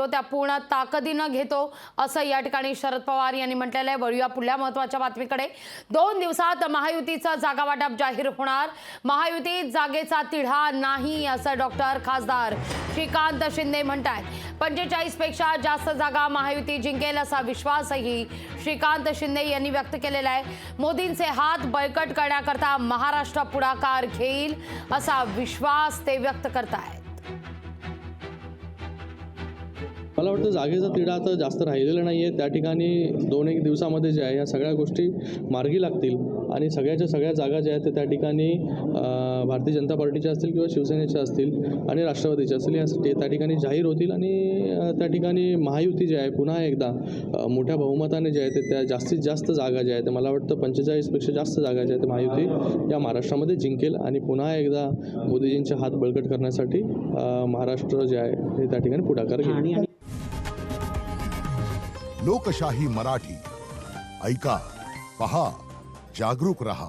घेतो त्या पूर्ण ताकदीनं घेतो असं या ठिकाणी शरद पवार यांनी म्हटलेलं आहे। वळूया पुढल्या महत्त्वाच्या बातमीकडे। 2 दिवसात महायुतीचं जागा वाटप जाहीर होणार। महायुतीत जागेचा तिढा नाही असं डॉक्टर खासदार श्रीकांत शिंदे म्हणतात। 45 पेक्षा जास्त जागा महायुती जिंकेल असा विश्वासही श्रीकांत शिंदे यांनी व्यक्त केलेला आहे। मोदींचे हात बळकट करण्याकरता महाराष्ट्र पुढाकार घेईल असा विश्वास ते व्यक्त करतायत। मला वाटतं जागेचा तिढा आता जास्त राहिलेला नाही आहे। त्या ठिकाणी 2-1 दिवसामध्ये जे आहे या सगळ्या गोष्टी मार्गी लागतील आणि सगळ्याच्या सगळ्या जागा ज्या आहेत त्या ठिकाणी भारतीय जनता पार्टीच्या असतील किंवा शिवसेनेच्या असतील आणि राष्ट्रवादीच्या असतील यासाठी त्या ठिकाणी जाहीर होतील आणि त्या ठिकाणी महायुती जे आहे पुन्हा एकदा मोठ्या बहुमताने जे आहे ते त्या जास्तीत जास्त जागा ज्या आहेत मला वाटतं 45 पेक्षा जास्त जागा ज्या आहेत महायुती या महाराष्ट्रामध्ये जिंकेल आणि पुन्हा एकदा मोदीजींचे हात बळकट करण्यासाठी महाराष्ट्र जे आहे हे त्या ठिकाणी पुढाकार घेईल। लोकशाही मराठी ऐका, पहा, जागरूक रहा।